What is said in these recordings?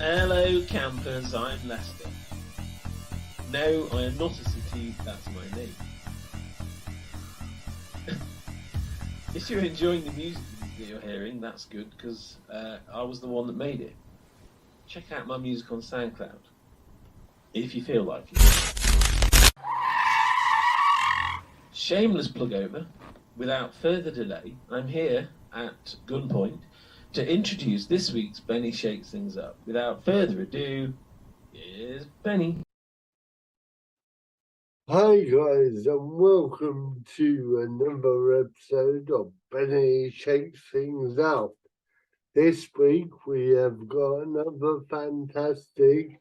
Hello campers, I'm Lester. No, I am not a city, that's my name. If you're enjoying the music that you're hearing, that's good, because I was the one that made it. Check out my music on SoundCloud, if you feel like it. Shameless plug over. Without further delay, I'm here at gunpoint to introduce this week's Benny Shakes Things Up. Without further ado, here's Benny. Hi guys, and welcome to another episode of Benny Shakes Things Up. This week we have got another fantastic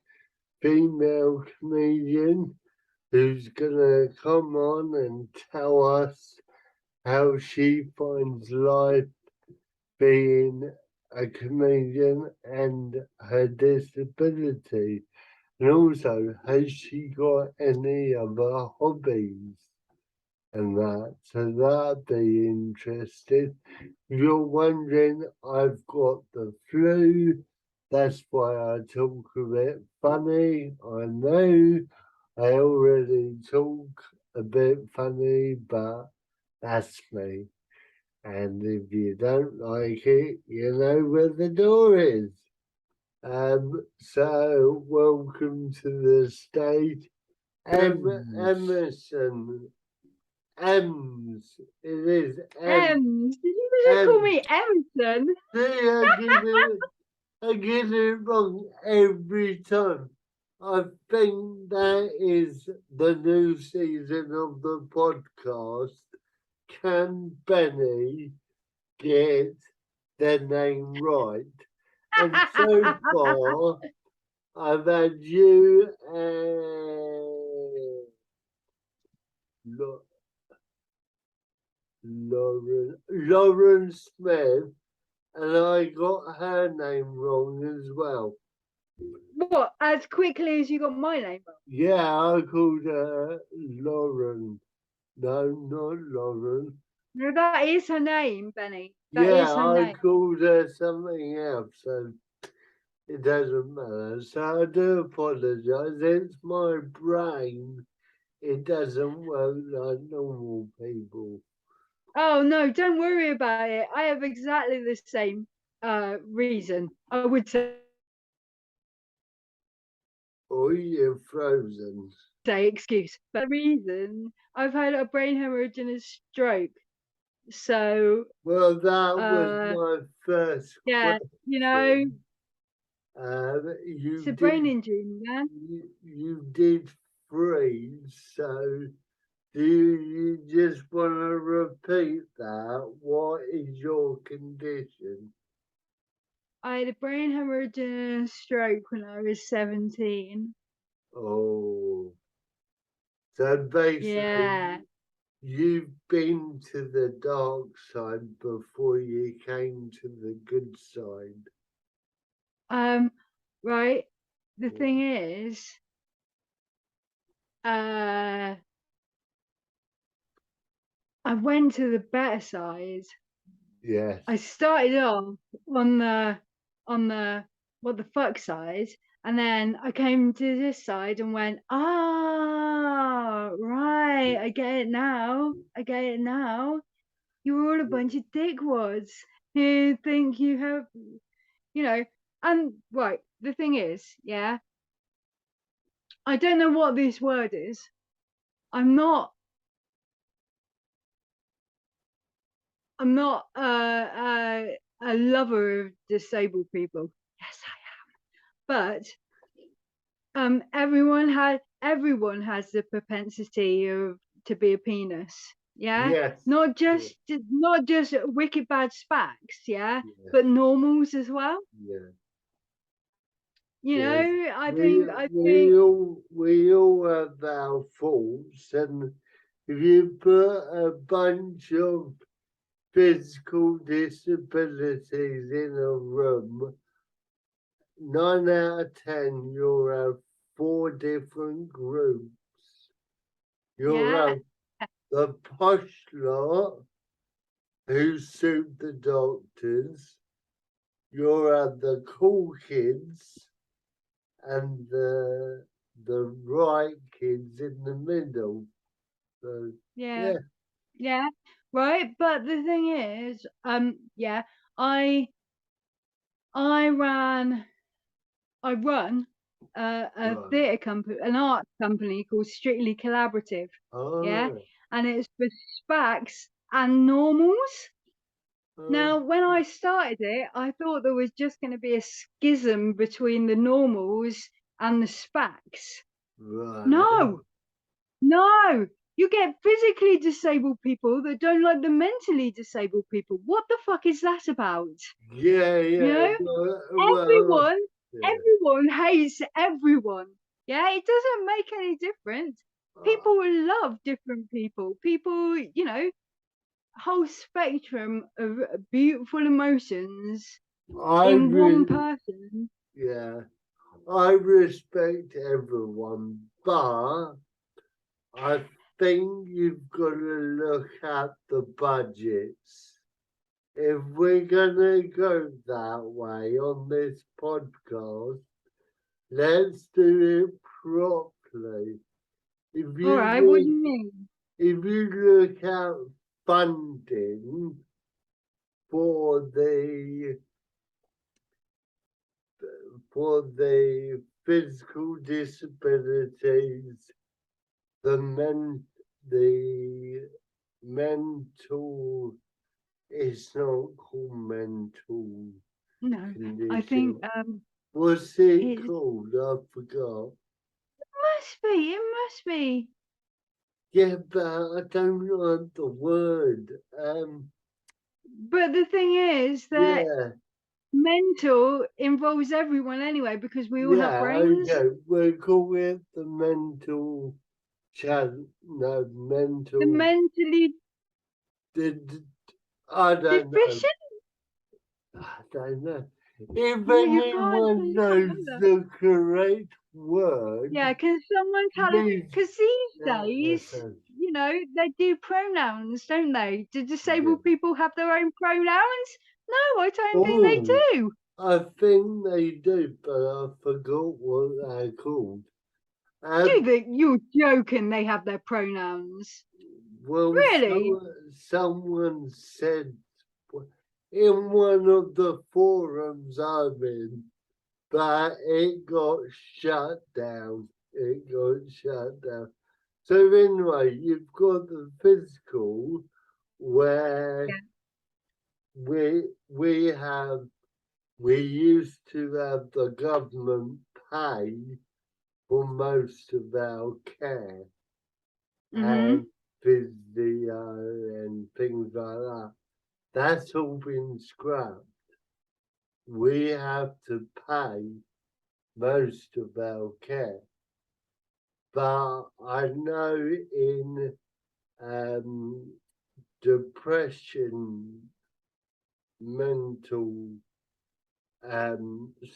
female comedian who's gonna come on and tell us how she finds life being a comedian and her disability. And also, has she got any other hobbies and that? So that'd be interesting. If you're wondering, I've got the flu. That's why I talk a bit funny. I know I already talk a bit funny, but that's me. And if you don't like it, you know where the door is. So welcome to the stage, Emerson. Ems. It is Ems. Did you just call me Emerson? See, I get it wrong every time. I think that is the new season of the podcast. Can Benny get the name right? And so far, I've had you and Lauren Smith, and I got her name wrong as well. What? As quickly as you got my name wrong? Yeah, I called her Lauren. No, not Lauren. No, that is her name, Benny. That Yeah, is her I name. called her something else, so it doesn't matter. So I do apologise. It's my brain. It doesn't work like normal people. Oh no, don't worry about it. I have exactly the same reason. I would say You're frozen. Excuse, but the reason I've had a brain hemorrhage and a stroke. So well, that was my first question. You know, you it's a did, brain injury, man. You did freeze, so do you just want to repeat that? What is your condition? I had a brain hemorrhage and a stroke when I was 17. Oh, so basically, you've been to the dark side before you came to the good side. Right. The thing is, I went to the better side. Yes. I started off on the what the fuck side, and then I came to this side and went, right, I get it now. You're all a bunch of dickwads who think you have, and right, the thing is, I don't know what this word is. I'm not a lover of disabled people. Yes, I am. But everyone has the propensity to be a penis. Yeah. Yes. Not just wicked bad Spacs, but normals as well. Yeah. I think we all have our faults, and if you put a bunch of physical disabilities in a room, 9 out of 10 you'll have 4 different groups. You'll have the posh lot who suit the doctors. You'll have the cool kids and the right kids in the middle. So Yeah. yeah, Yeah. Right. But the thing is, yeah, I run a right. theatre company, an art company called Strictly Collaborative. Yeah. Oh, And it's for Spacs and normals. oh, Now, when I started it, I thought there was just going to be a schism between the normals and the Spacs. right. No, no. You get physically disabled people that don't like the mentally disabled people. What the fuck is that about? Yeah, You yeah. know, Well, everyone, yeah. everyone hates everyone. Yeah, it doesn't make any difference. Uh, People love different people. People, whole spectrum of beautiful emotions I in one really, person. yeah. I respect everyone, but I think you've got to look at the budgets. If we're gonna go that way on this podcast, let's do it properly. If All you right, what do look, you mean? if you look at funding for the physical disabilities, the the mental, it's not called mental No, I think condition. What's it it called? I forgot. must be. It must be. Yeah, but I don't know the word. But the thing is that Yeah, mental involves everyone anyway because we all have yeah, brains. okay. We'll call it the mental no, The mental. mentally Did I don't know. deficient. I don't know. If Well, you can't anyone say that knows either. the correct word, Yeah, can someone tell it? please. Because these days, Listen. they do pronouns, don't they? Do Yeah. disabled people have their own pronouns? No, I don't think they Oh, do. I think they do, but I forgot what they're called. Do Um, they? You're joking. They have their pronouns. well, Really? someone said in one of the forums I'm in, but it got shut down. It got shut down. So anyway, you've got the physical where Yeah. we have we used to have the government pay for most of our care Mhm. and physio and things like that. That's all been scrapped. We have to pay most of our care. But I know in um, depression, mental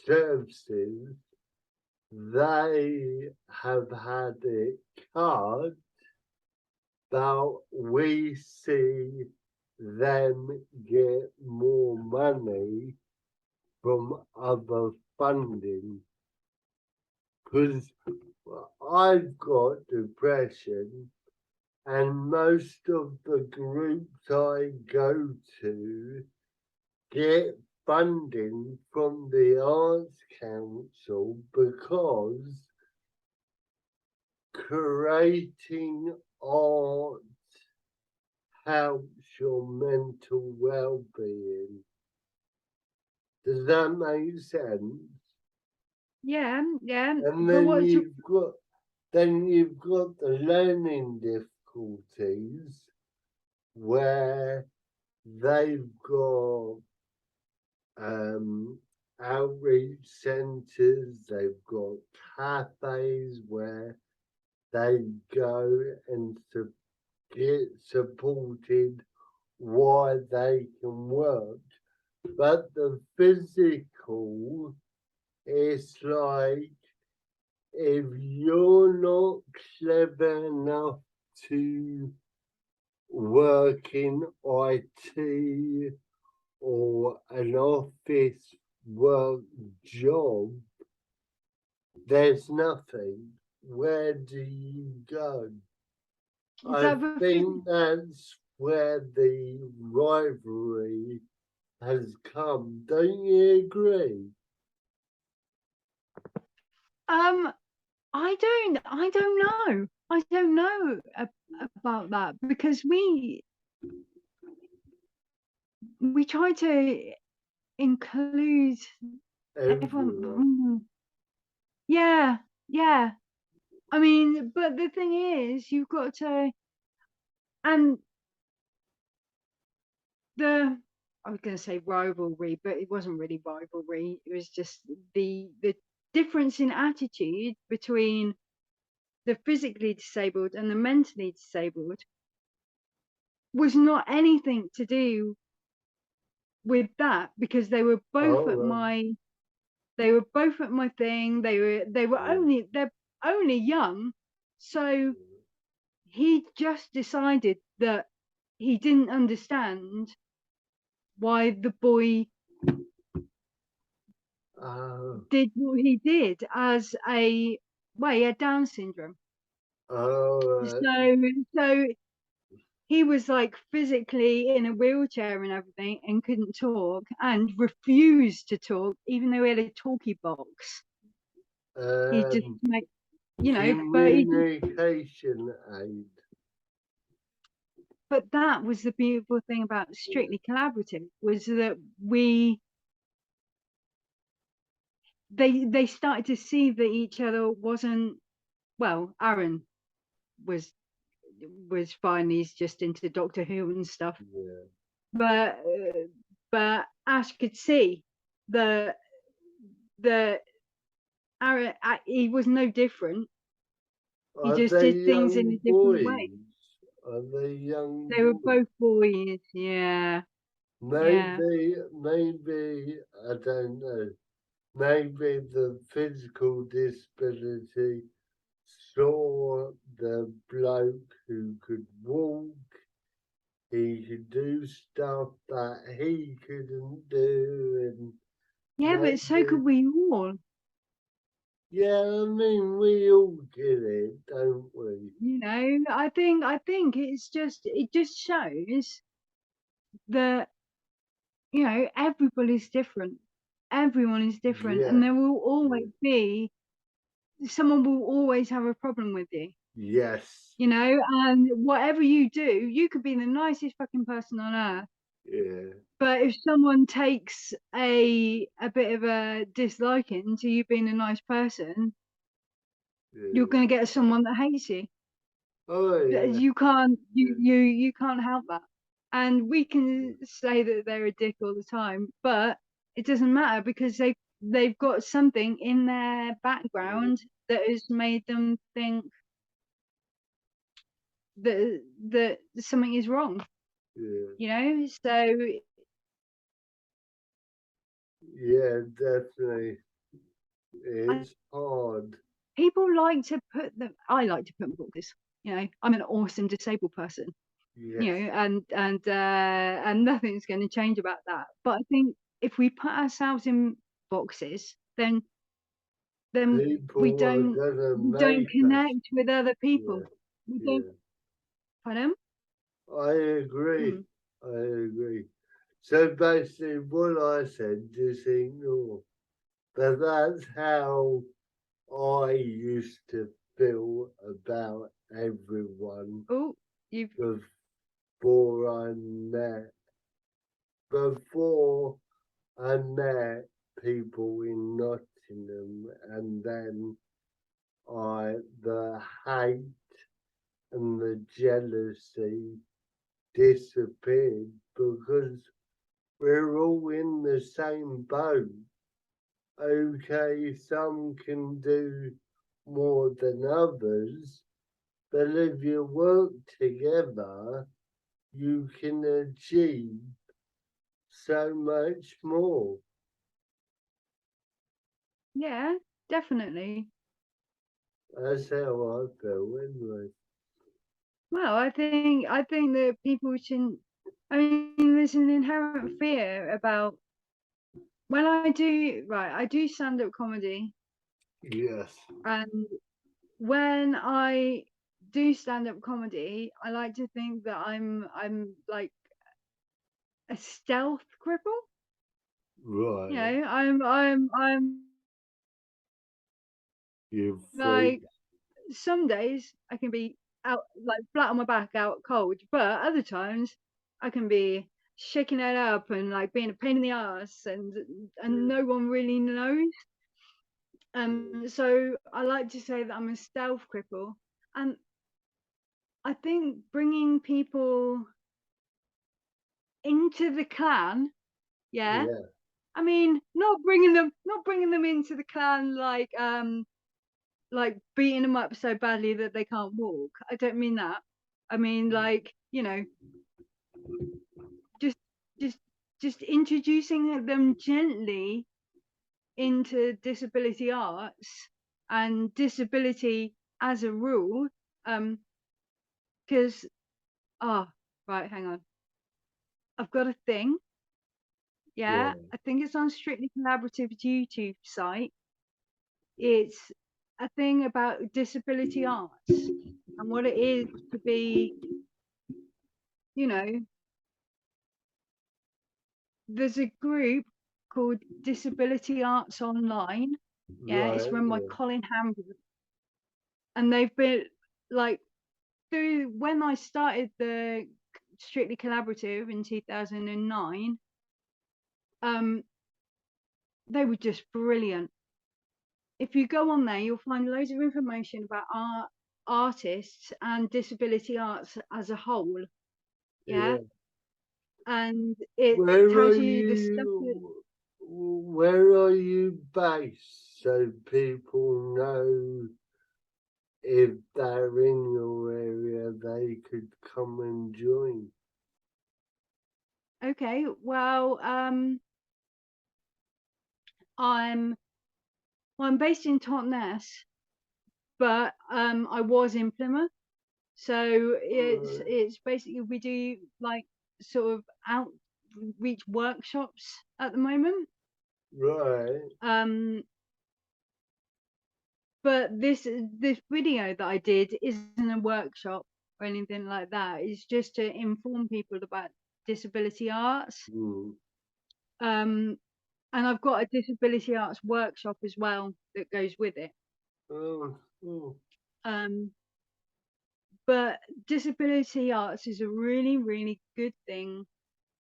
services, they have had it hard, but we see them get more money from other funding. Because I've got depression, and most of the groups I go to get funding from the Arts Council because creating art helps your mental well-being. Does that make sense? Yeah. Yeah. And But what's your then you've got the learning difficulties where they've got outreach centres, they've got cafes where they go and get supported while they can work. But the physical, it's like if you're not clever enough to work in IT or an office work job, there's nothing, where do you go? Is I that the think that's where the rivalry has come. Don't you agree? I don't know. I don't know about that, because we try to include everyone. Everyone. Yeah, yeah. I mean, but the thing is, you've got to, and I was going to say rivalry, but it wasn't really rivalry. It was just the difference in attitude between the physically disabled and the mentally disabled was not anything to do with that, because they were both at my thing. They're only young, so he just decided that he didn't understand why the boy did what he did as he had Down syndrome. So he was like physically in a wheelchair and everything and couldn't talk and refused to talk, even though he had a talkie box. He just like, communication aid. But that was the beautiful thing about Strictly Collaborative, was that they started to see that each other wasn't, well, Aaron was fine, he's just into Doctor Who and stuff, but Ash could see that Aaron, he was no different. He just did things in a different way. Are they young They were boys? both boys, yeah. Maybe, I don't know. Maybe the physical disability saw the bloke who could walk, he could do stuff that he couldn't do, and Yeah, but so could we all. Yeah, I mean, we all get it, don't we? You know, I think it just shows that, you know, everybody's different. Everyone is different, and there will always be someone will always have a problem with you. Yes. You know, and whatever you do, you could be the nicest fucking person on earth. Yeah. But if someone takes a bit of a disliking to you being a nice person, you're going to get someone that hates you. Oh yeah. You can't help that. And we can say that they're a dick all the time, but it doesn't matter, because they've got something in their background that has made them think that something is wrong. You know, so yeah, definitely. It's hard. People like to put them. I like to put boxes. You know, I'm an awesome disabled person. Yes. You know, and nothing's going to change about that. But I think if we put ourselves in boxes, then we don't connect with other people. We don't. Pardon? I agree. I agree. So basically, what I said, just ignore. But that's how I used to feel about everyone. Oh, you've. Before I met people in Nottingham, and then the hate and the jealousy disappeared, because we're all in the same boat. Okay, some can do more than others, but if you work together, you can achieve so much more. Yeah, definitely. That's how I feel anyway. Well, I think that people shouldn't. I mean, there's an inherent fear about when I do stand-up comedy. Yes. And when I do stand-up comedy, I like to think that I'm like a stealth cripple. Right. You know, I'm You like, freak. some days I can be out like flat on my back out cold, but other times I can be shaking it up and like being a pain in the ass, and Yeah. no one really knows. So I like to say that I'm a stealth cripple, and I think bringing people into the clan, yeah. Yeah. I mean, not bringing them into the clan like beating them up so badly that they can't walk. I don't mean that. I mean, like, you know, just just just introducing them gently into disability arts and disability as a rule. Because right, hang on. I've got a thing. Yeah, Right. I think it's on Strictly Collaborative's YouTube site. It's a thing about disability arts and what it is to be, you know, there's a group called Disability Arts Online. Yeah, it's Right. run by Yeah. Colin Hamburg. And they've been like, through when I started the Strictly Collaborative in 2009, they were just brilliant. If you go on there, you'll find loads of information about artists and disability arts as a whole. Yeah. Yeah. And it Where are tells you the stuff that, you? Where are you based so people know if they're in your area they could come and join? okay, well, I'm I'm based in Totnes, but I was in Plymouth. So it's basically, we do like sort of outreach workshops at the moment. Right. Um, but this video that I did isn't a workshop or anything like that. It's just to inform people about disability arts. Mm. Um, and I've got a disability arts workshop as well that goes with it. Oh, oh. Um, but disability arts is a really, really good thing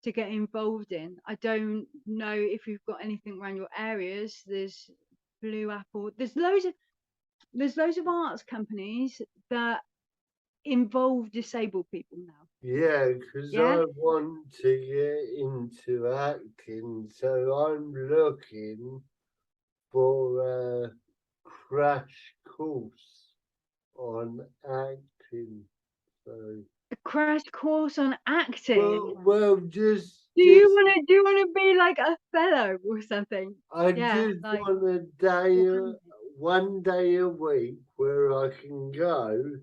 to get involved in. I don't know if you've got anything around your areas. There's Blue Apple. There's loads of arts companies that involve disabled people now. Yeah, because Yeah. I want to get into acting, so I'm looking for a crash course on acting. So, A crash course on acting. well, Do you just want to be like a fellow or something? I Yeah, just like want a day, one day a week where I can go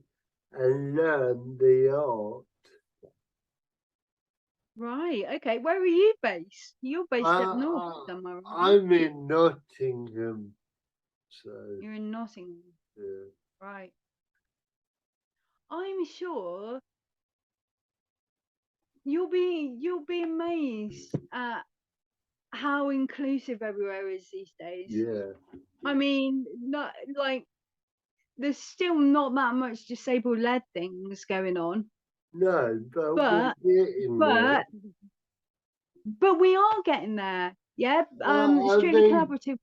and learn the art. right. Okay. Where are you based? You're based up north I, somewhere, aren't you? I'm in Nottingham, so You're in Nottingham. yeah. Right. I'm sure you'll be amazed at how inclusive everywhere is these days. Yeah. I mean, not like there's still not that much disabled led things going on, No, but we're but getting there. but but we are getting there. Yeah. Well, Strictly Collaborative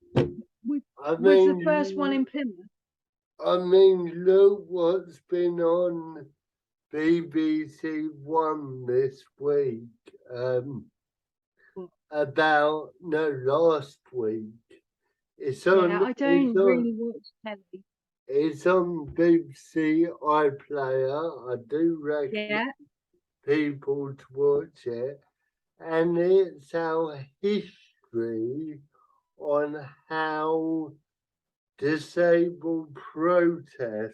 I was the first one mean, in Plymouth. look what's been on BBC One this week. About no, last week. It's Yeah, on. I don't really watch telly. It's on BBC iPlayer. I do recommend Yeah. people to watch it, and it's our history on how disabled protesters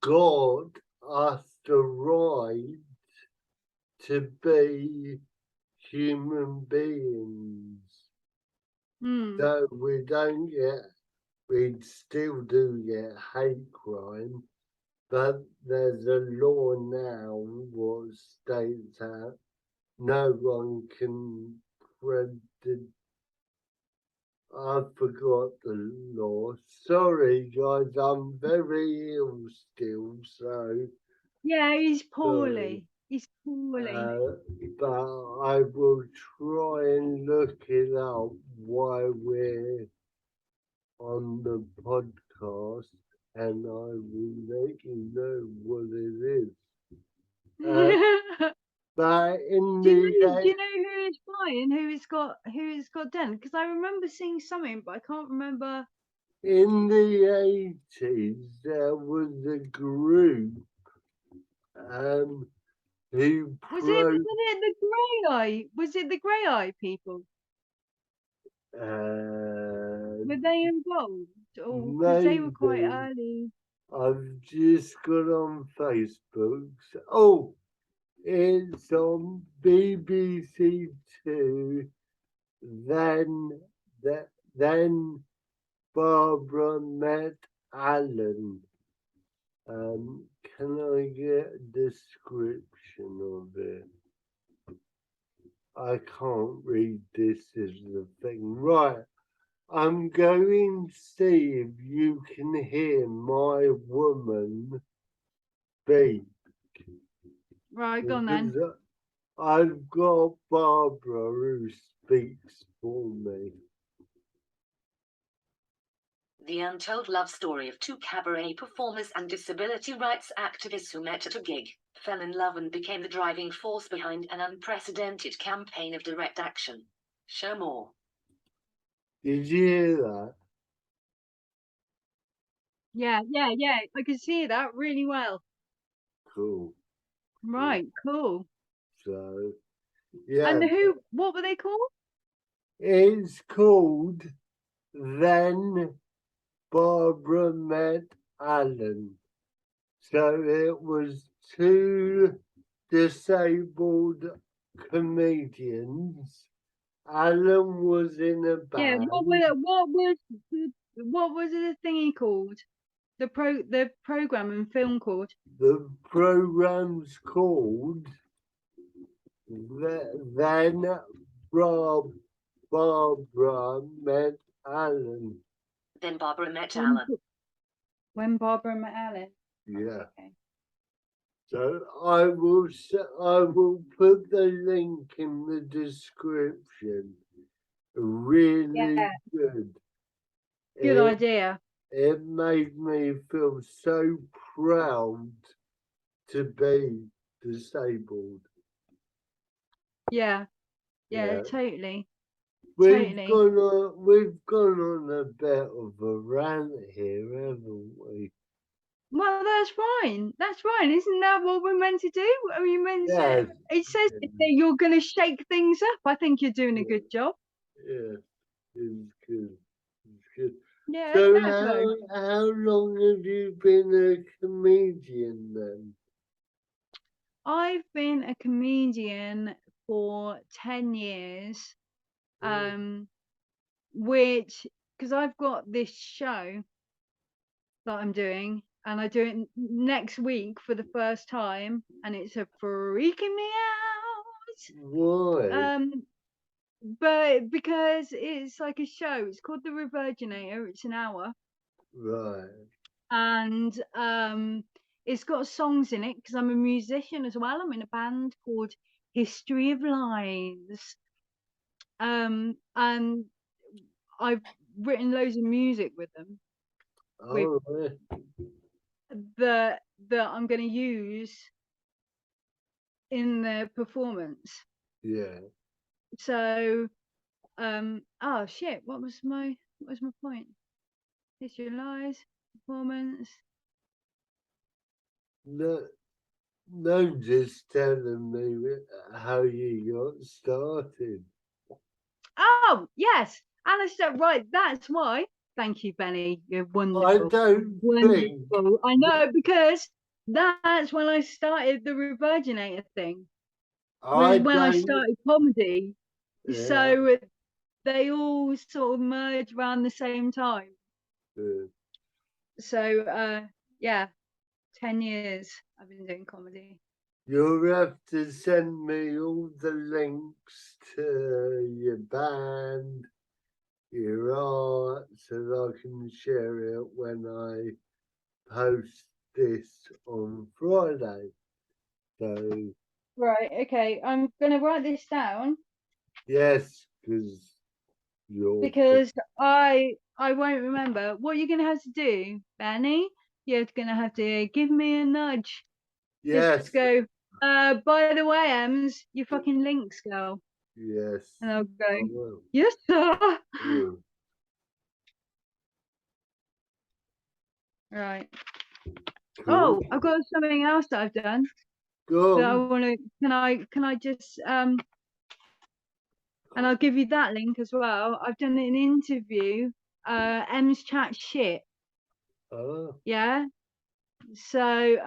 got us the right to be human beings. So we still do get hate crime, but there's a law now what states that no one can I forgot the law. Sorry, guys, I'm very ill still, so Yeah, he's sorry. poorly. He's poorly. But I will try and look it up while we're on the podcast, and I will let you know what it is. But in Do you the know? Do you know who is flying? Who has got done? Because I remember seeing something, but I can't remember. in the 80s, there was a group who Was it the grey eye? Was it the grey eye people? Were they involved? Or because they were quite maybe early. I've just got on Facebook. Oh, it's on BBC Two. Then then Barbara met Alan. Can I get a description of it? I can't read this is the thing. Right. I'm going to see if you can hear my woman speak. Right, go on then. Because I've got Barbara who speaks for me. The untold love story of two cabaret performers and disability rights activists who met at a gig, fell in love and became the driving force behind an unprecedented campaign of direct action. Show more. Did you hear that? Yeah. I can see that really well. Cool. Right, cool. So, yeah. And what were they called? It's called Then Barbara Met Alan. So it was two disabled comedians. Alan was in a Yeah, band. what was the thingy called? The program and film called? The program's called Then Barbara Met Alan. Then Barbara met Alan. When Barbara met Alan. Yeah. Okay. So I will put the link in the description. Really good. Good idea. It made me feel so proud to be disabled. Yeah, totally. We've gone on a bit of a rant here, haven't we? Well, that's fine. That's fine. Isn't that what we're meant to do? Are you meant to? It says that you're going to shake things up. I think you're doing a good job. Yeah, it's good. It's good. Yeah, So exactly. how long have you been a comedian then? I've been a comedian for 10 years, which, because I've got this show that I'm doing, and I do it next week for the first time, and it's a freaking me out. Why? But because it's like a show, it's called The Revirginator. It's an hour. Right. And it's got songs in it because I'm a musician as well. I'm in a band called History of Lies. And I've written loads of music with them. Oh, right. That I'm going to use in the performance. Yeah. So, oh shit, what was my point? History of Lies, performance. No, just telling me how you got started. Oh, yes, Alistair, right, that's why. Thank you, Benny. You're wonderful. I don't think. I know, because that's when I started the Revirginator thing. Was when I started comedy. Yeah. So they all sort of merge around the same time. Yeah. So yeah, 10 years I've been doing comedy. You'll have to send me all the links to your band, your art, so that I can share it when I post this on Friday. So, Right, okay, I'm gonna write this down yes, because you're. because I won't remember. What you're gonna have to do, Benny, you're gonna have to give me a nudge. Yes, Just go, by the way, Ems, you fucking links, girl. yes, And I'll I go, will. yes, sir. Mm. Right. Cool. Oh, I've got something else that I've done Go that I on. want to. Can I just and I'll give you that link as well. I've done an interview. Ems chat shit. Oh, Yeah. So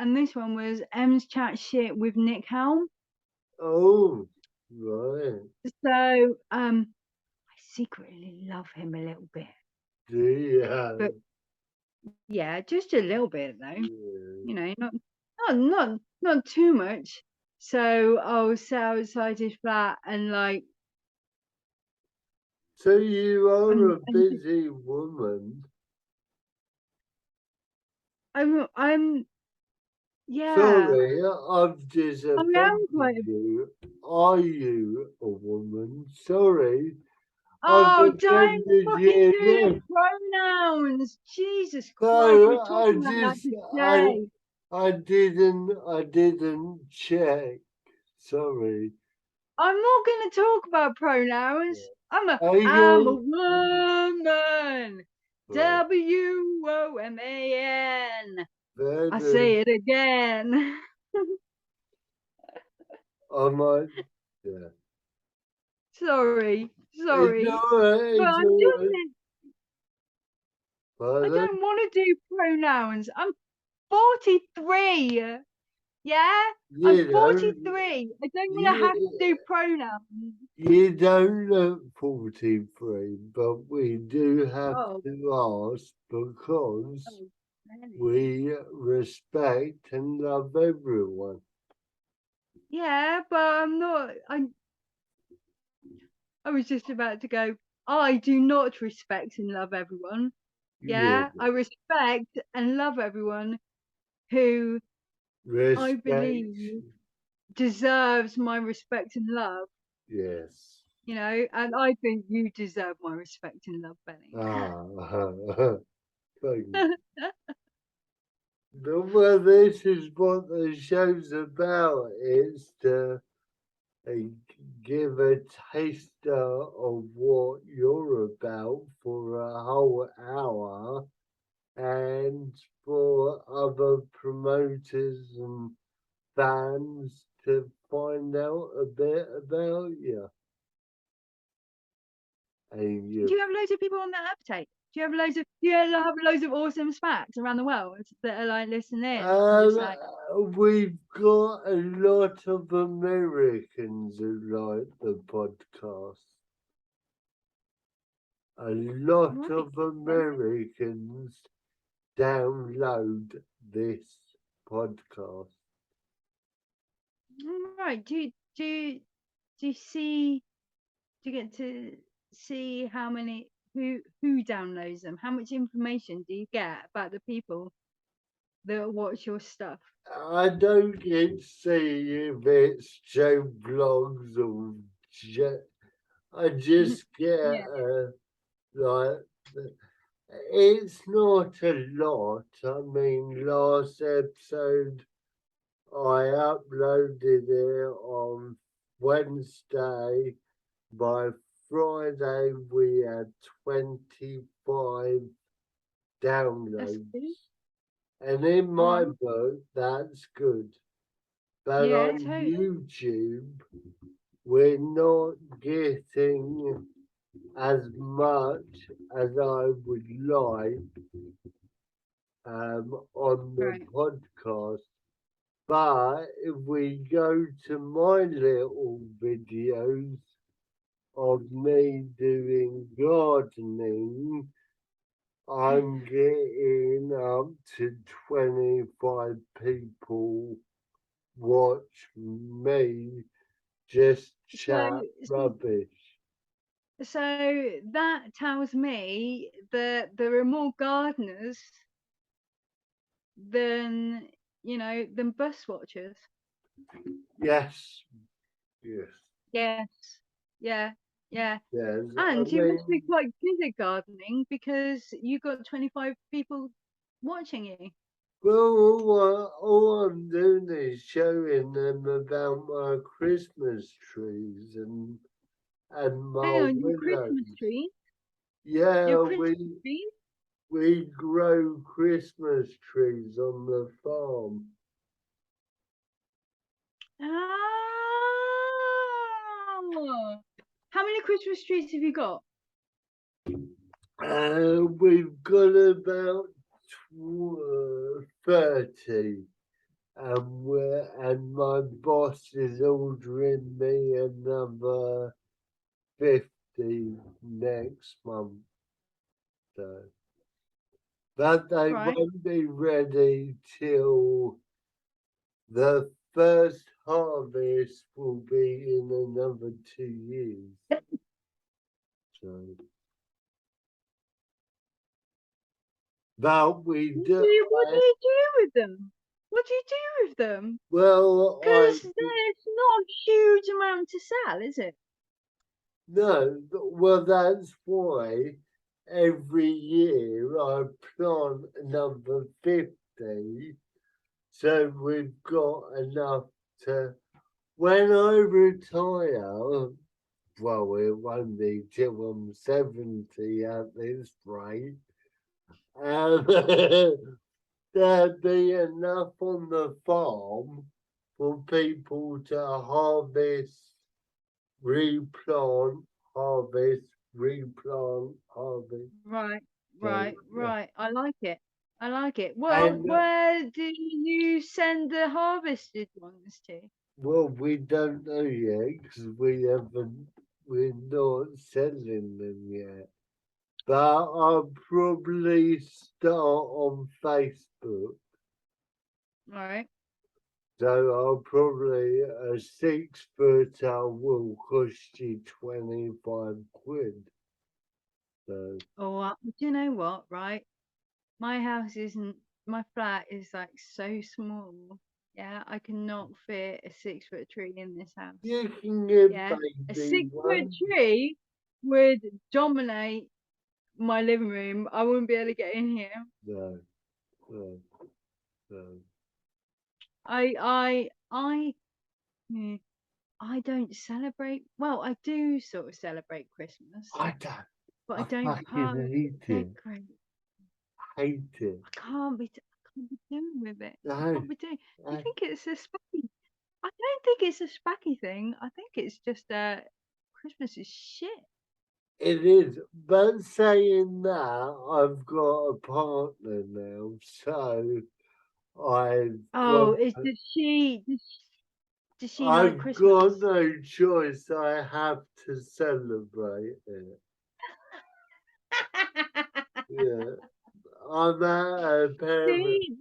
and this one was Ems chat shit with Nick Helm. oh, right. So I secretly love him a little bit, Yeah. but yeah, just a little bit though. Yeah. You know, not too much. So I'll sit outside his flat and like So you are a and busy woman. I'm yeah. Sorry, I've I am disaffected quite. you. Are you a woman? Sorry, I've Oh, don't offended fucking do the you. pronouns. Jesus Christ, we're No, talking about that today. I didn't check. Sorry. I'm not going to talk about pronouns. I'm a Are woman. Right. WOMAN. Very I good. say it again. I might. Yeah. Sorry. It's But all right. It's I'm all doing right. it. I Pardon? don't want to do pronouns. I'm 43. Yeah? I'm You know, 43. I don't want to have to do you, pronouns. you don't look 43, but we do have Oh, to ask because really? we respect and love everyone. Yeah, but I'm not. I was just about to go. I do not respect and love everyone. Yeah, Yeah, I respect and love everyone who I respect. believe deserves my respect and love. Yes. You know, and I think you deserve my respect and love, Benny. Thank you. Well, this is what the show's about. It's to give a taster of what you're about for a whole hour, and for other promoters and fans to find out a bit about you. And Do you have loads of people on that uptake? Do you have loads of awesome Spacs around the world that are like listening in? Just like, we've got a lot of Americans who like the podcast. A lot right, of Americans download this podcast. right. Do you see? Do you get to see how many who downloads them? How much information do you get about the people that watch your stuff? I don't get to see if it's Joe blogs or I just get Yeah. like it's not a lot. I mean, last episode I uploaded it on Wednesday. By Friday we had 25 That's downloads. good. And in my Oh, book, that's good. But yeah, on totally. YouTube, we're not getting as much as I would like on the Right. podcast. But if we go to my little videos of me doing gardening, I'm getting up to 25 people watch me just chat So, rubbish. so that tells me that there are more gardeners than than bus watchers. Yes, yes, Yes. Yeah. Yeah. yes. And you must be quite good at gardening because you got 25 people watching you. Well, all I'm doing is showing them about my Christmas trees and my Hang on, your Christmas willows. tree? Yeah, Your Christmas tree? we grow Christmas trees on the farm. Oh. How many Christmas trees have you got? We've got about 30. And my boss is ordering me another 50 next month. So, but they Right. won't be ready till the first harvest will be in another 2 years. So, but we What do. do you do with them? What do you do with them? Well, Because there's not a huge amount to sell, is it? no. Well, that's why every year I plant another 50. So we've got enough to. When I retire, well, it won't be till I'm 70 at this rate. There'd be enough on the farm for people to harvest, replant, harvest, replant, harvest. Right, So, yeah. right. I like it. I like it. Well, And where do you send the harvested ones to? well, we don't know yet because we're not selling them yet. But I'll probably start on Facebook. Right. So I'll probably a 6-footer will cost you 25 quid. So Oh, do you know what? Right. My house isn't. My flat is like so small. Yeah, I cannot fit a 6-foot tree in this house. you can get Yeah, a baby 6-foot one. tree would dominate my living room. I wouldn't be able to get in here. No, no, no. Hmm, I don't celebrate. Well, I do sort of celebrate Christmas, I don't. but I I don't fucking hate it. decorate. Hate it. I can't be doing with it. I No, can't be doing. Do you I- think it's a spacky? I don't think it's a spacky thing. I think it's just Christmas is shit. it is. But saying that, I've got a partner now, so I've got Oh, does she like I've got Christmas? no choice. I have to celebrate it. Yeah, I'm at her parents. See,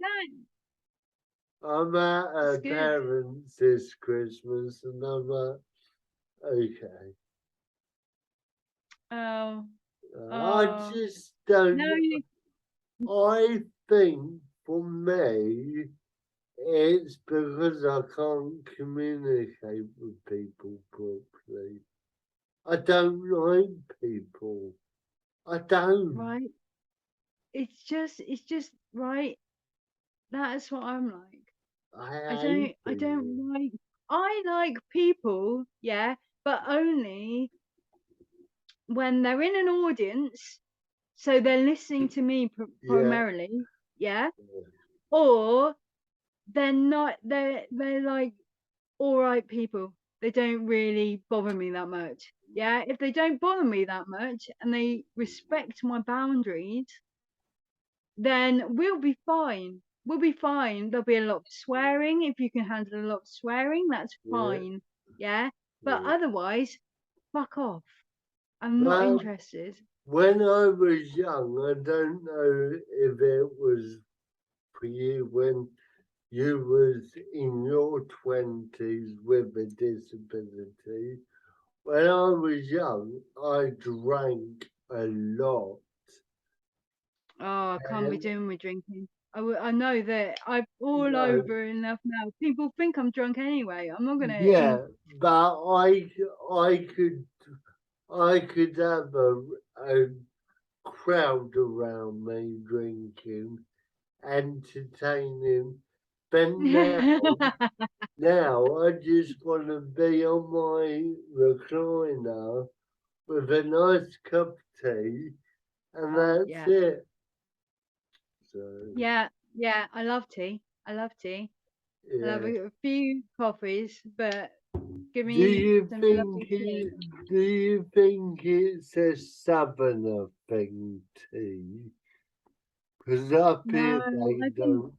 I'm at that's her good. parents this Christmas, and I'm like, okay. Oh, I oh. just No, don't. I think for me, it's because I can't communicate with people properly. I don't like people. I don't. right. It's just right. That's what I'm like. I hate I people. don't like. I like people, yeah, but only when they're in an audience, so they're listening to me Yeah. primarily, yeah, or they're not. They're like all right people. They don't really bother me that much. Yeah, if they don't bother me that much and they respect my boundaries, then we'll be fine. We'll be fine. There'll be a lot of swearing. If you can handle a lot of swearing, that's Yeah. fine. Yeah. But Yeah. otherwise, fuck off. I'm not Well, interested. when I was young, I don't know if it was for you when you was in your 20s with a disability. When I was young, I drank a lot. Oh, I can't be And doing with drinking. I know that I'm all no, over enough now. People think I'm drunk anyway. I'm not gonna. yeah, but I could have a crowd around me drinking, entertaining. But now I just want to be on my recliner with a nice cup of tea, and Oh that's yeah, it. So yeah, yeah. I love tea. I love tea. I love yeah. a few coffees, but give Do me you some think lovely tea. it's a southerner thing, tea? Because up No, here they don't.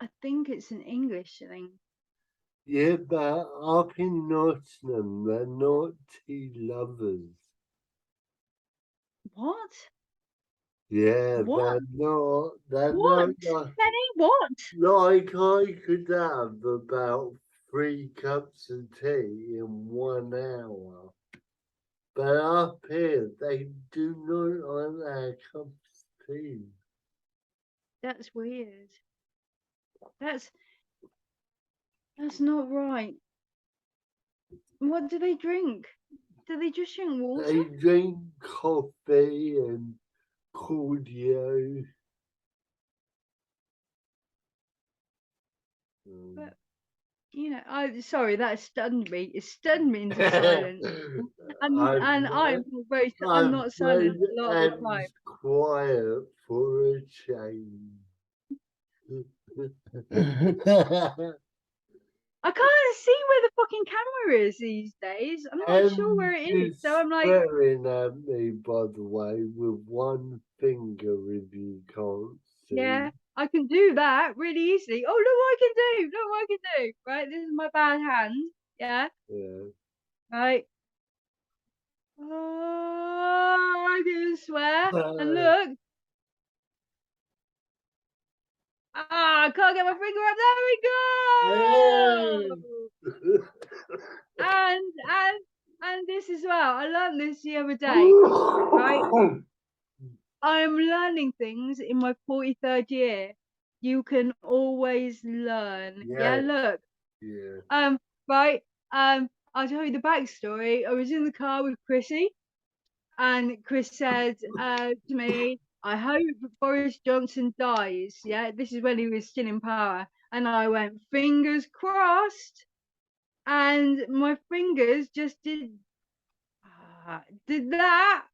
I think it's an English thing. Yeah, but up in Nottingham, they're not tea lovers. What? Yeah, What? They're What? not Penny, what? like I could have about 3 cups of tea in 1 hour. But up here, they do not like their cups of tea. That's weird. That's not right. What do they drink? Do they just drink water? They drink coffee and cordial. But sorry, that stunned me. It stunned me into silence. And I'm I've not silent made a lot of the time. Ems quiet for a change. I can't see where the fucking camera is these days. I'm not sure where it is. Ems So I'm like, swearing at me, by the way, with one finger if you can't see. yeah, I can do that really easily. Oh, look what I can do. Look what I can do. Right, this is my bad hand. Yeah, Yeah. right. Oh, I can swear. And look. Ah, I can't get my finger up. There we go. And this as well. I learned this the other day. Right. I'm learning things in my 43rd year. You can always learn. Yeah, Yeah, look. yeah. Right. I'll tell you the backstory. I was in the car with Chrissy, and Chris said to me, I hope Boris Johnson dies. Yeah, this is when he was still in power. And I went, fingers crossed. And my fingers just did that.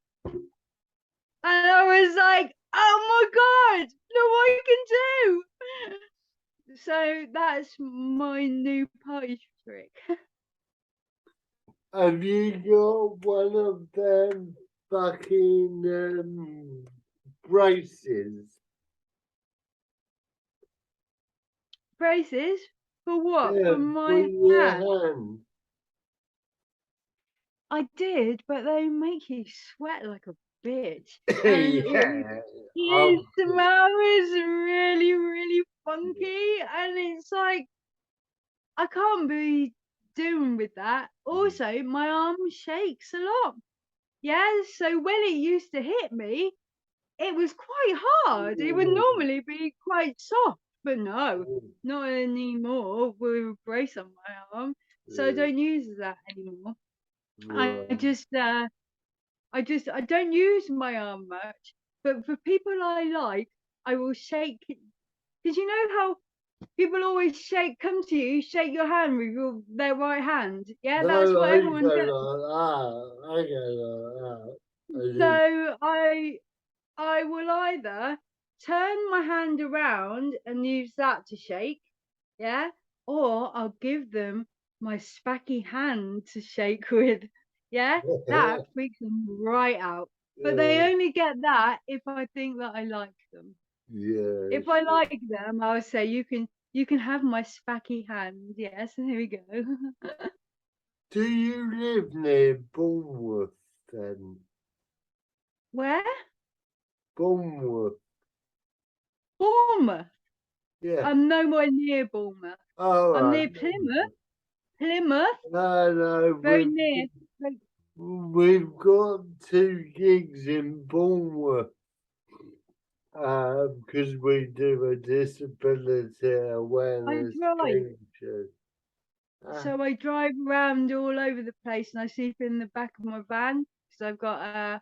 And I was like, oh my God, look what I can do. So that's my new party trick. Have you got one of them fucking braces? Braces? For what? For Yeah, for my your hand? hand. I did, but they make you sweat like a bitch. And Yeah. it smells really, really funky. And it's like, I can't be doing with that. Also, my arm shakes a lot. Yeah, so when it used to hit me, it was quite hard. It would normally be quite soft, but no, not anymore with a brace on my arm. So I don't use that anymore. I don't use my arm much, but for people I like, I will shake. Because you know how people always come to you, shake your hand with their right hand. Yeah, that's No, what I everyone go does. like that. I go like that. So I will either turn my hand around and use that to shake, yeah, or I'll give them my spacky hand to shake with, yeah. That freaks them right out. But they only get that if I think that I like them. Yes. If I like them, I'll say you can have my spacky hand. Yes, and here we go. Do you live near Bournemouth then? Where? Bournemouth. Bournemouth. Yeah. I'm nowhere near Bournemouth. All I'm right. near Plymouth. Plymouth. No, Very near. we've got 2 gigs in Bournemouth. Because we do a disability awareness drive. game show. So I drive around all over the place, and I sleep in the back of my van because I've got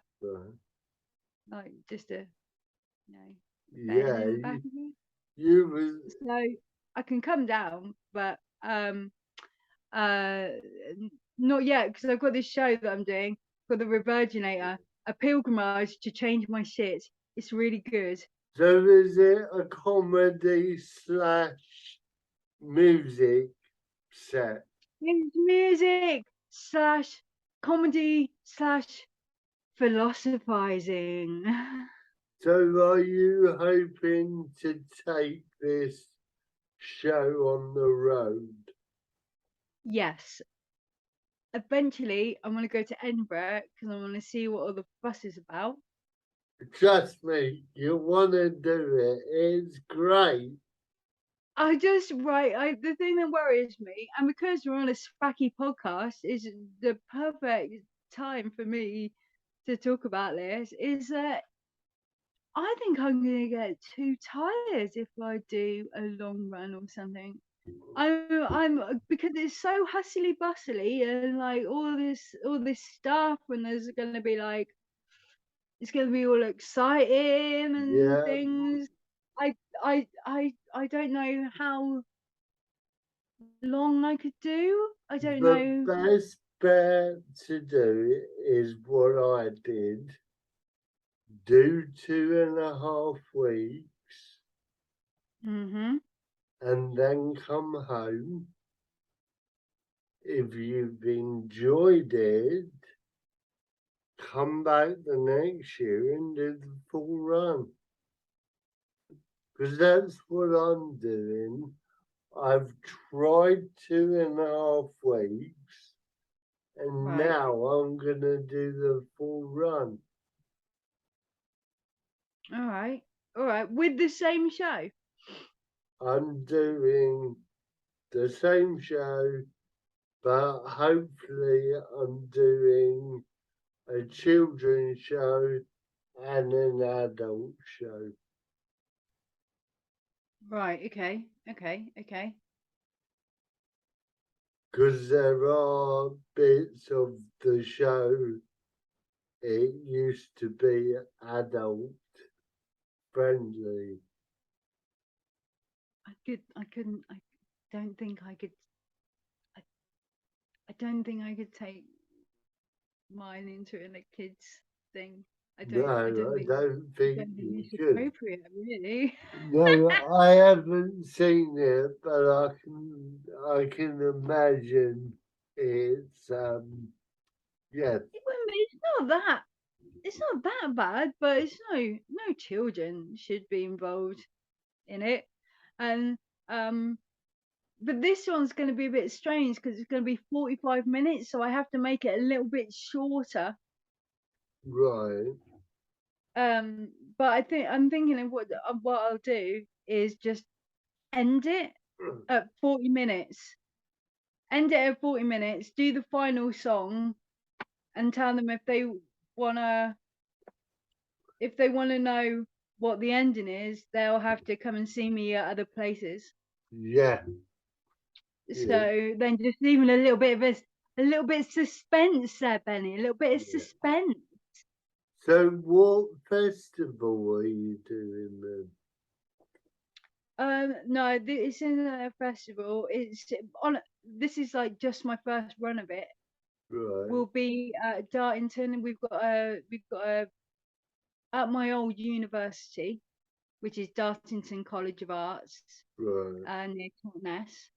like just a bed Yeah, in the back of it. you was So I can come down, but not yet because I've got this show that I'm doing for the Revirginator, a pilgrimage to change my shit. It's really good. so is it a comedy / music set? It's music slash comedy slash philosophizing. So are you hoping to take this show on the road? Yes. Eventually, I'm going to go to Edinburgh because I want to see what all the fuss is about. Trust me, you want to do it. It's great. The thing that worries me, and because we're on a Spacky podcast, is the perfect time for me to talk about this, is that I think I'm going to get too tired if I do a long run or something. I'm because it's so hustly bustly and like all this stuff, and there's going to be like it's going to be all exciting and Yeah, things. I don't know how long I could do. I don't the know. best bet to do is what I did. Do 2.5 weeks Mhm. and then come home. If you've enjoyed it, come back the next year and do the full run. Because that's what I'm doing. I've tried 2.5 weeks and Right. now I'm going to do the full run. All right. All right. With the same show. I'm doing the same show, but hopefully I'm doing a children's show and an adult show. Right. Okay. Okay. Okay. Because there are bits of the show, it used to be adult friendly. I couldn't. I don't think I could. I, I don't think I could take mine into a kids thing. I No, don't. I don't I think. don't I think don't think you it's could. appropriate, really. No, I haven't seen it, but I can imagine it's yes. It's not that. It's not that bad, but it's no children should be involved in it, and but this one's going to be a bit strange because it's going to be 45 minutes, so I have to make it a little bit shorter. Right. But I'm thinking of what I'll do is just end it at 40 minutes. End it at 40 minutes. Do the final song, and tell them wanna if they wanna know what the ending is, they'll have to come and see me at other places. Yeah. So then just leaving a little bit of suspense there, Benny. A little bit of Yeah. suspense. So what festival are you doing then? No, it's in a festival. It's on. This is like just my first run of it. Right. We'll be at Dartington, and we've got a at my old university, which is Dartington College of Arts, Right. near Totnes.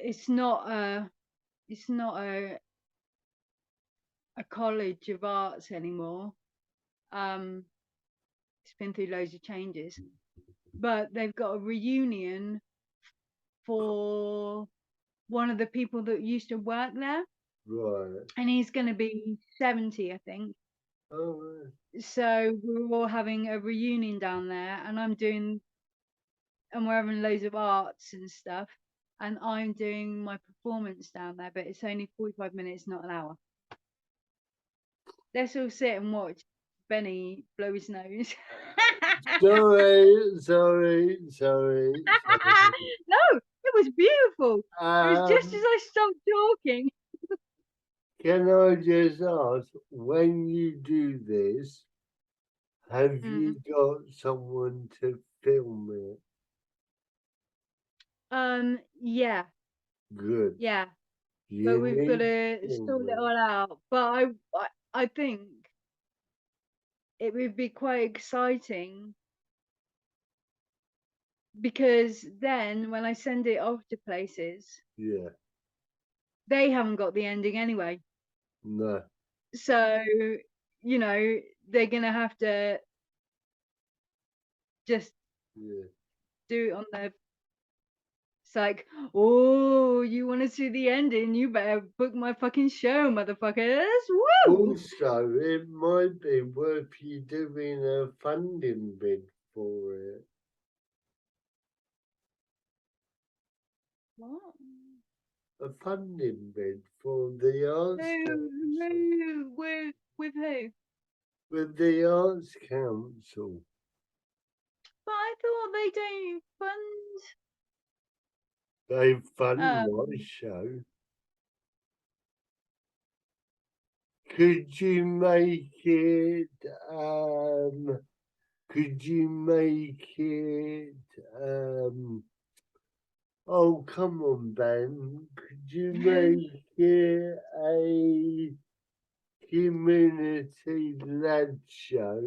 It's not a college of arts anymore. It's been through loads of changes, but they've got a reunion for one of the people that used to work there, Right. and he's going to be 70, I think. Oh, right. So we're all having a reunion down there, and we're having loads of arts and stuff, and I'm doing my performance down there, but it's only 45 minutes, not an hour. Let's all sit and watch Benny blow his nose. Sorry. No, it was beautiful. It was just as I stopped talking. Can I just ask, when you do this, have you got someone to film it? Yeah, Good. yeah, You but we've got need to to sort film it it. all out. But I think it would be quite exciting, because then when I send it off to places, Yeah. they haven't got the ending anyway. No. So, you know, they're gonna have to just Yeah. do it on their. It's like, oh, you want to see the ending? You better book my fucking show, motherfuckers! Woo! Also, it might be worth you doing a funding bid for it. What? A funding bid for the Arts Council. No, with who? With the Arts Council. But I thought they don't fund. They fund my Um, show. Could you make it oh come on Ben, could you make it a community led show?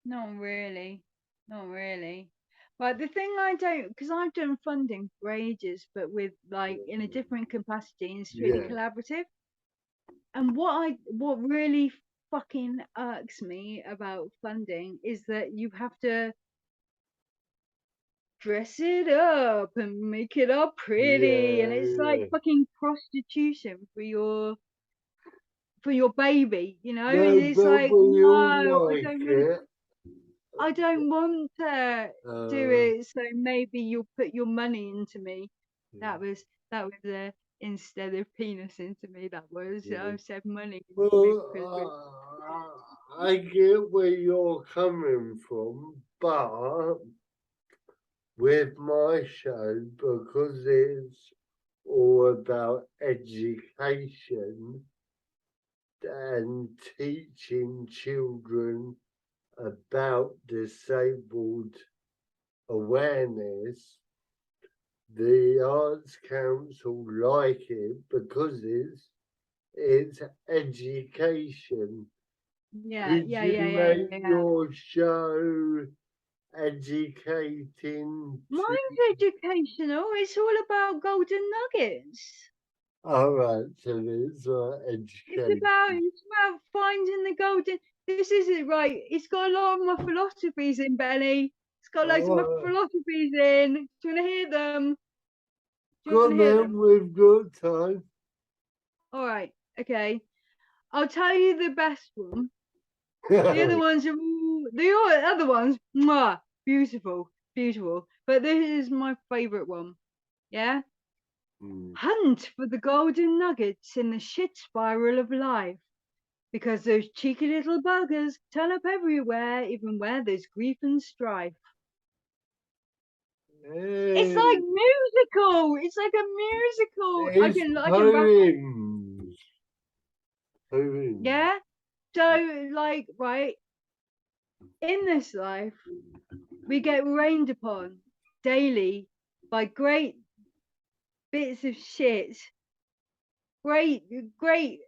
Not really, not really. But the thing I don't, because I've done funding for ages, but with like in a different capacity, and strictly Yeah. collaborative. And what really fucking irks me about funding is that you have to dress it up and make it all pretty, and it's like Yeah. fucking prostitution for your baby, you know. No, It's but like, we no, all like it. I don't want to do it. So maybe you'll put your money into me. Yeah. That was instead of penis into me. That was Yeah. I said money into me because Well, I get where you're coming from, but with my show, because it's all about education and teaching children about disabled awareness, the Arts Council like it because it's education. yeah, Could yeah, you yeah, yeah, make yeah, yeah. your show educating to? Mine's educational. It's all about golden nuggets. All right, so it's education. It's about finding the golden. This is it, right? It's got a lot of my philosophies in, Benny. It's got loads of my Oh, philosophies in. Do you want to hear them? Do you go want on to hear then, them? we've got time. All right. Okay. I'll tell you the best one. The other ones are the other ones. Mwah, beautiful, beautiful. But this is my favorite one. Yeah. Hunt for the golden nuggets in the shit spiral of life. Because those cheeky little buggers turn up everywhere, even where there's grief and strife. It's like musical. It's like a musical. It's I can rap it. poems. Poems. Yeah. So like, right, in this life, we get rained upon daily by great bits of shit, great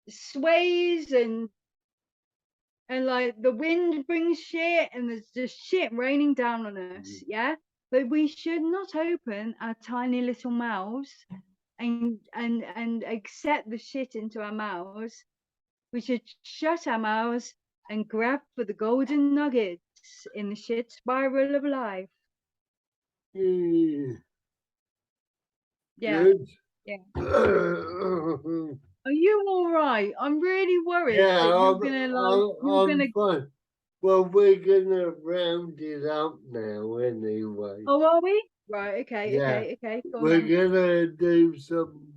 sways, and like the wind brings shit, and there's just shit raining down on us. Yeah. But we should not open our tiny little mouths and accept the shit into our mouths. We should shut our mouths and grab for the golden nuggets in the shit spiral of life. Yeah. Yeah. Good. Yeah. Yeah, Are you all right? I'm really worried that you're gonna I'm fine. Well, we're gonna round it up now anyway. Oh, are we? Right. Okay. Yeah. Okay. Go on We're then. gonna do some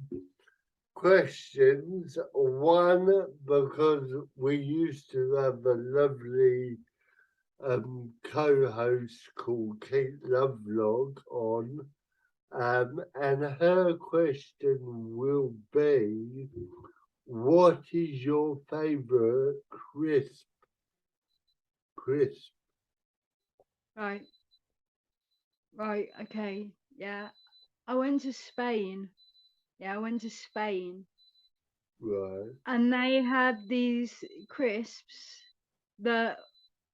questions. One, because we used to have a lovely co-host called Kate Lovelock on. And her question will be, what is your favorite crisp? Right. Right. Okay. Yeah. I went to Spain. Yeah, I went to Spain, Right. and they had these crisps that,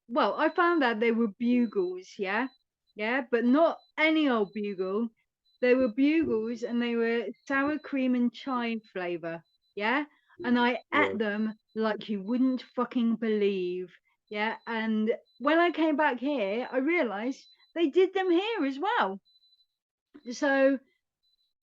well, I found out they were bugles, yeah? Yeah, but not any old bugle. They were bugles and they were sour cream and chive flavor, yeah? And I ate Right. them like you wouldn't fucking believe, yeah? And when I came back here, I realized they did them here as well. So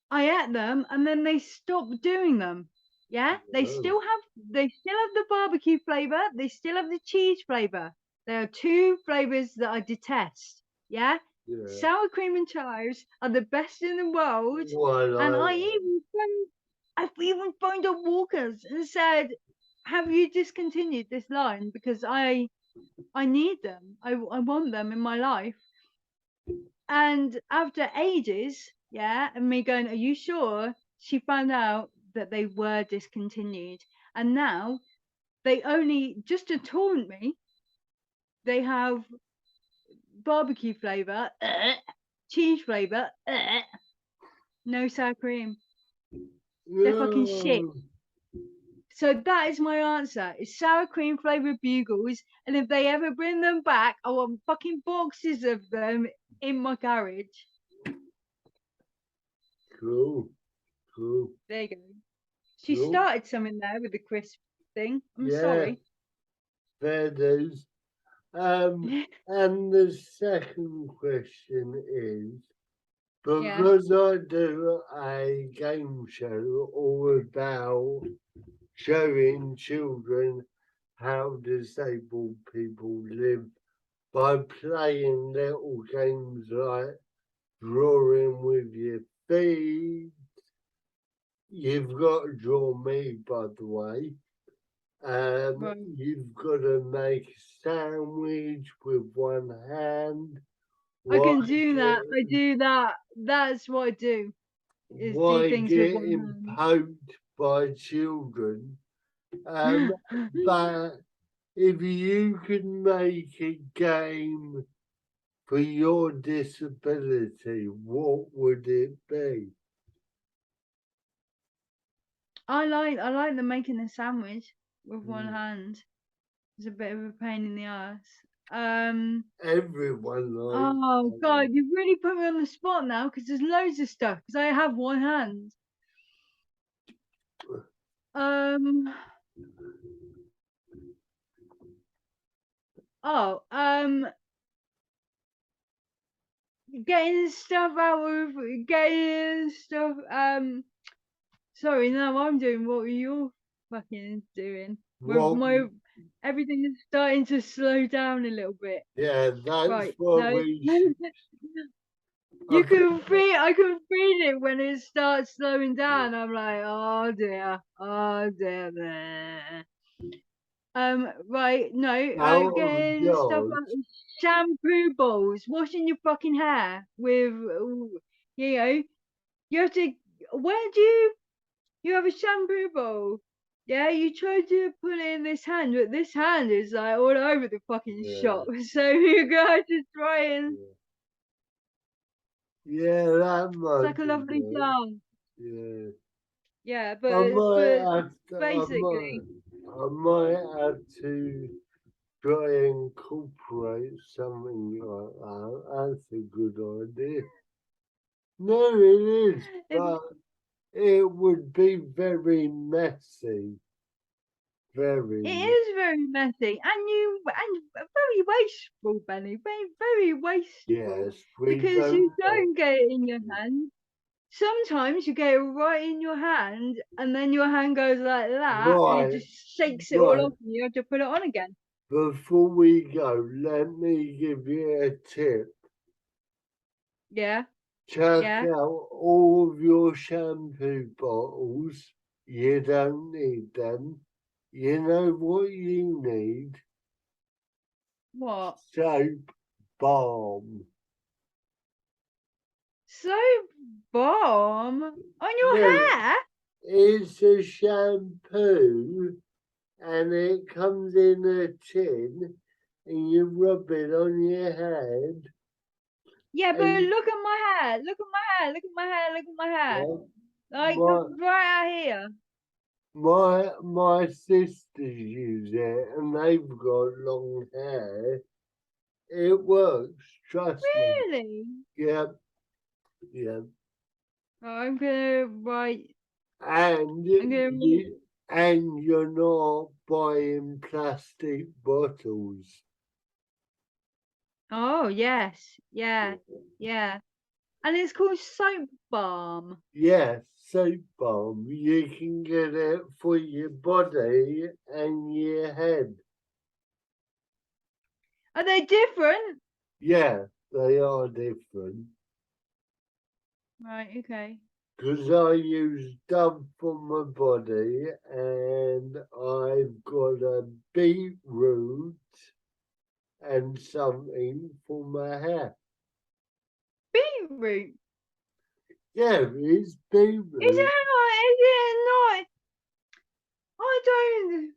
I ate them and then they stopped doing them. Yeah, they still have the barbecue flavor, they still have the cheese flavor. There are two flavors that I detest. Yeah, Yeah. sour cream and chives are the best in the world. Well, And I've even phoned up Walkers and said, "Have you discontinued this line? Because I need them. I want them in my life." And after ages, yeah, and me going, "Are you sure?" She found out that they were discontinued. And now they only, just to taunt me, they have barbecue flavour, cheese flavour, no sour cream. They're fucking shit. no. So that is my answer. It's sour cream flavoured bugles. And if they ever bring them back, I want fucking boxes of them in my garage. Cool. There you go. She Cool. started something there with the crisp thing. I'm Yeah. sorry. Fair dues. And the second question is, Yeah. because I do a game show all about showing children how disabled people live by playing little games like drawing with your feet. You've got to draw me, by the way. Right. You've got to make a sandwich with one hand. I can do that. I do that. That's what I do. Is do Why things with one getting hand. poked by children? But if you could make a game for your disability, what would it be? I like the making a sandwich with one hand. It's a bit of a pain in the ass. Everyone likes. Oh God, you've really put me on the spot now because there's loads of stuff because I have one hand. Oh, getting stuff sorry, no, I'm doing what you're fucking doing. My everything is starting to slow down a little bit. Yeah, that's Right. what No. we. I can feel it when it starts slowing down. I'm like, oh dear. Right, no, getting stuff like shampoo bowls, washing your fucking hair with, you know, you have to, where do you have a shampoo bowl? Yeah, you try to put it in this hand, but this hand is like all over the fucking shop. So you got to try and. Yeah, that might. It's like a lovely dance. Yeah. Yeah, I but basically. I might have to try and incorporate something like that. That's a good idea. No, it is, but it would be very messy. It is very messy and very wasteful, Benny. Very, very wasteful. Yes, because you don't get it in your hand. sometimes you get it right in your hand, and then your hand goes like that, and Right, it just shakes it all right. off, and you have to put it on again. Before we go, let me give you a tip. Yeah, Chuck yeah. out all of your shampoo bottles. You don't need them. You know what you need? What? Soap balm. Soap balm on your Yeah, hair? it's a shampoo and it comes in a tin and you rub it on your head. Yeah, but And look at my hair. Look at my hair. Look at my hair. Look at my hair. well, Like my right out here. my sisters use it and they've got long hair. It works, trust me. Really? Yep, yep. Oh, I'm gonna write. And I'm gonna. you're not buying plastic bottles. Oh yes, yeah, yeah. And it's called soap balm. Yes, soap balm. You can get it for your body and your head. Are they different? Yeah, they are different. Right. Okay. Because I use Dove for my body and I've got a beetroot and something for my hair. Beetroot. Yeah, it's Is beetroot. it not? Is it not? I don't.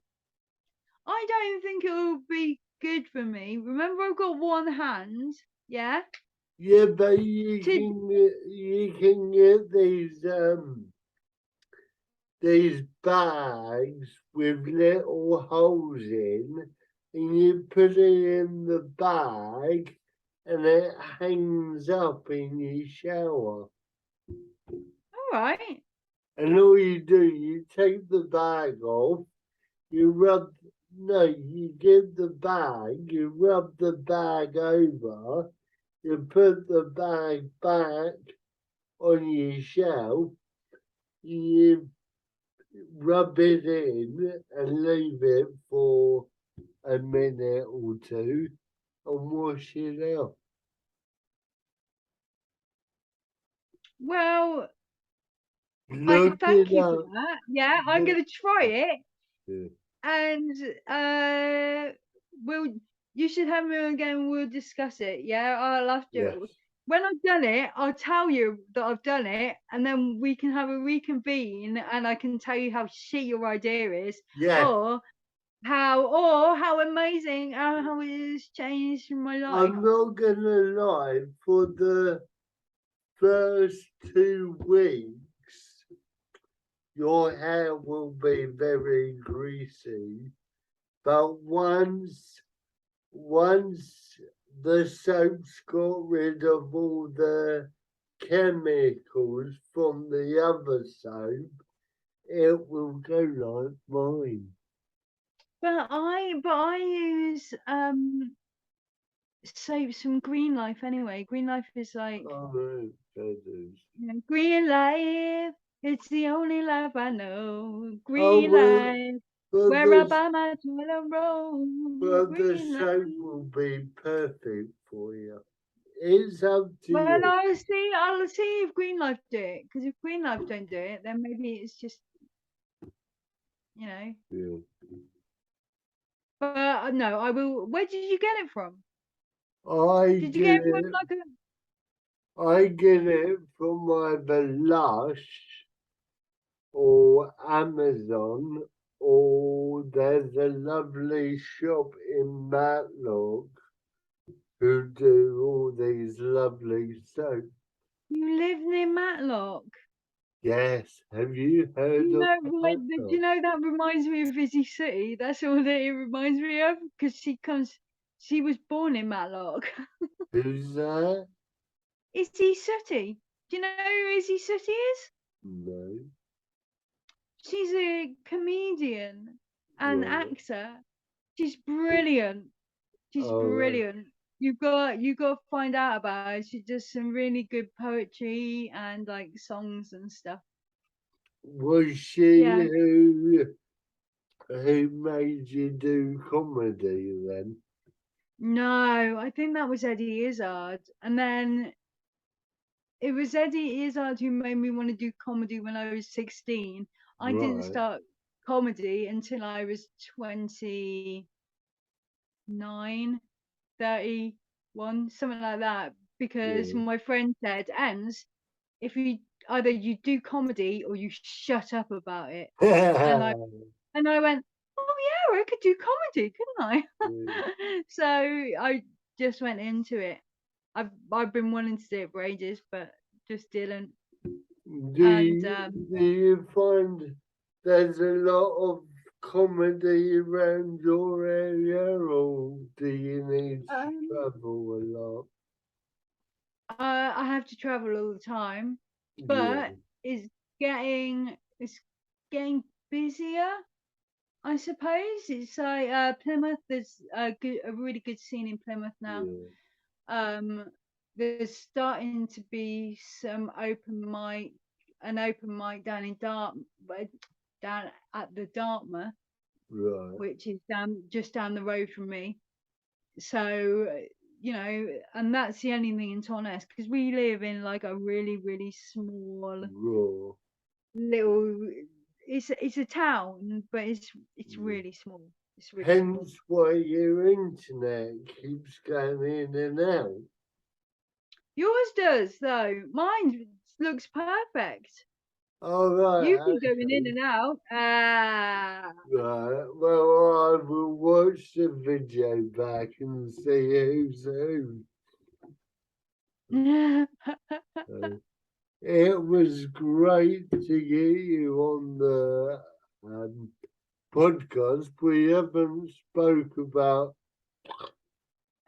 I don't think it will be good for me. Remember, I've got one hand. Yeah. Yeah, but you can get these bags with little holes in, and you put it in the bag, and it hangs up in your shower. All right. And all you do, you take the bag off, you rub. No, you get the bag, you rub the bag over, you put the bag back on your shelf, you rub it in and leave it for a minute or two and wash it out. Well, I Look thank it you for up. that. Yeah, I'm gonna try it, Yeah. and we'll. You should have me on again. We'll discuss it. Yeah, I'll have Yes. to. When I've done it, I'll tell you that I've done it, and then we can have a reconvene, and I can tell you how shit your idea is, Yeah. or how amazing, how it has changed my life. I'm not gonna lie, for the first 2 weeks, your hair will be very greasy. But once the soap's got rid of all the chemicals from the other soap, it will go like mine. But I use soaps from Green Life anyway. Green Life is like, Oh, feathers. Green Life. It's the only life I know. Oh, Green well, Life. but Where I the, buy my toilet roll. but the Green Life. soap will be perfect for you. It's up to Well, you. I'll see if Green Life do it. Because if Green Life don't do it, then maybe it's just, you know. Yeah. But no, I will. Where did you get it from? I Did you get get it from it. like a? I get it from either Lush or Amazon, or there's a lovely shop in Matlock who do all these lovely soaps. You live near Matlock. Yes, have you heard You of know, like, do you Matlock? know that reminds me of Izzy City? That's all that it reminds me of because she was born in Matlock. Who's that? Izzy City. Do you know who Izzy City is? No. She's a comedian and Right. actor. She's brilliant. She's All right. brilliant. you got to find out about her. She does some really good poetry and like songs and stuff. Was she Yeah. who made you do comedy then? No, I think that was Eddie Izzard. And then it was Eddie Izzard who made me want to do comedy when I was 16. I didn't Right. start comedy until I was 29, 31, something like that. Because Yeah. my friend said, Ems, if you either you do comedy or you shut up about it. And I went, oh yeah, I could do comedy, couldn't I? So I just went into it. I've been wanting to do it for ages, but just didn't. Do And you find there's a lot of comedy around your area, or do you need to travel a lot? I have to travel all the time, Yeah, but getting it's getting busier. I suppose it's like Plymouth. There's a really good scene in Plymouth now. yeah, There's starting to be some an open mic down in down at the Dartmouth, right. which is just down the road from me. So you know, and that's the only thing in Tonnes because we live in like a really small Raw. little. It's a town, but it's Yeah. really small. It's really small. Hence why your internet keeps going in and out. Yours does though. Mine looks perfect. All right, You keep going in okay. and out. Ah. Right. Well, I will watch the video back and see who's who. It was great to get you on the podcast. We haven't spoke about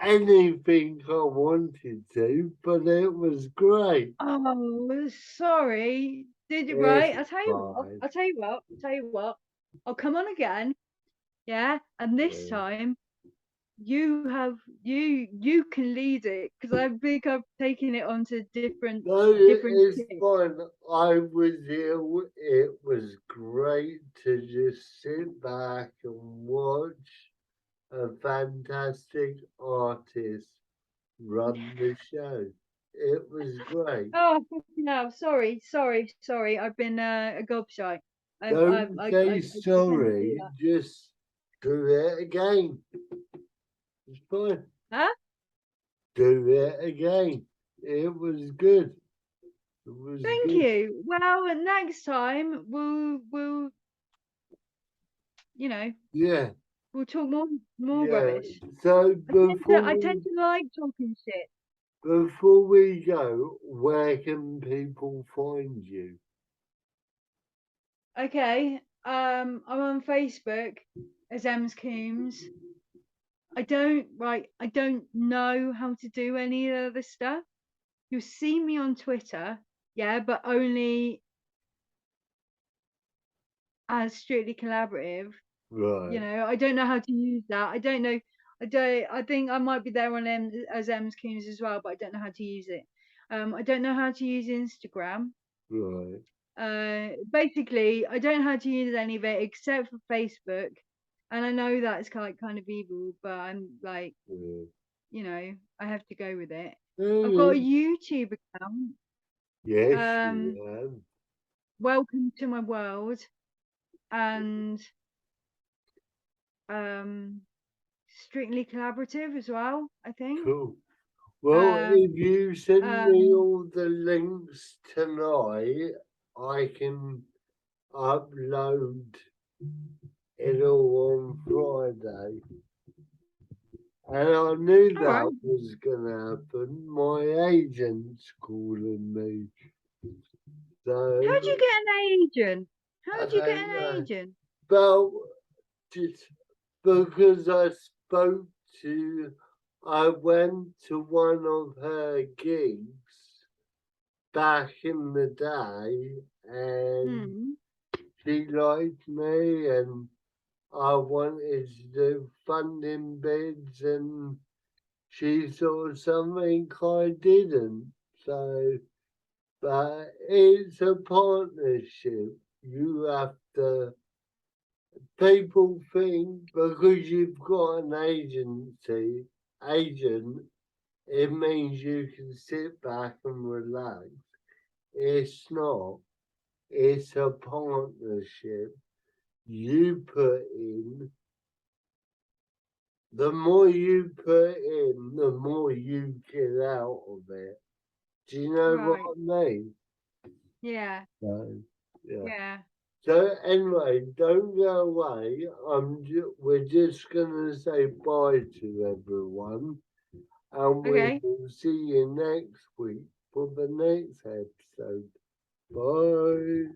anything I wanted to, but it was great. Oh, sorry. Did you It's right? I tell you what. fine. I tell you what. I tell you what. I'll come on again. Yeah, and this Yeah. time you can lead it because I think I've taken it onto No, different it's shit. fine. I was ill. It was great to just sit back and watch a fantastic artist run the show. It was great. Oh no, sorry. I've been a gobshite. Don't say I tend to do sorry, that. just do it again. It's fine. Huh? Do it again. It was good. It was Thank good. you. Well, next time we'll you know Yeah, we'll talk more yeah. rubbish. So I tend to like talking shit. before we go, where can people find you? Okay. I'm on Facebook as Ems Coombes. I don't know how to do any of this stuff. You'll see me on Twitter, yeah, but only as Strictly Collaborative. Right, You know, I don't know how to use that. I don't know. I think I might be there on as Ems Coombes as well, but I don't know how to use it. I don't know how to use Instagram. right. Basically, I don't know how to use any of it except for Facebook, and I know that's kind of evil, but I'm like, Yeah. you know, I have to go with it. I've got a Mm, YouTube account. yes, Um, you have. Welcome to my world, and um, Strictly Collaborative as well. I think. Cool. Well, Um, if you send me um, all the links tonight, I can upload it all on Friday. And I knew all right. that was going to happen. My agent's calling me. How'd you So, get an agent? I How'd you get don't an know. agent? But just because I went to one of her gigs back in the day and Hmm. she liked me and I wanted to do funding bids and she saw something I didn't. So, but it's a partnership. You have to, people think because you've got an agent, it means you can sit back and relax. It's not. It's a partnership. You put in, the more you put in, the more you get out of it. Do you know what Right. I mean? Yeah. So, yeah. Yeah. So anyway, don't go away. We're just gonna say bye to everyone, and we Okay. will see you next week for the next episode. Bye.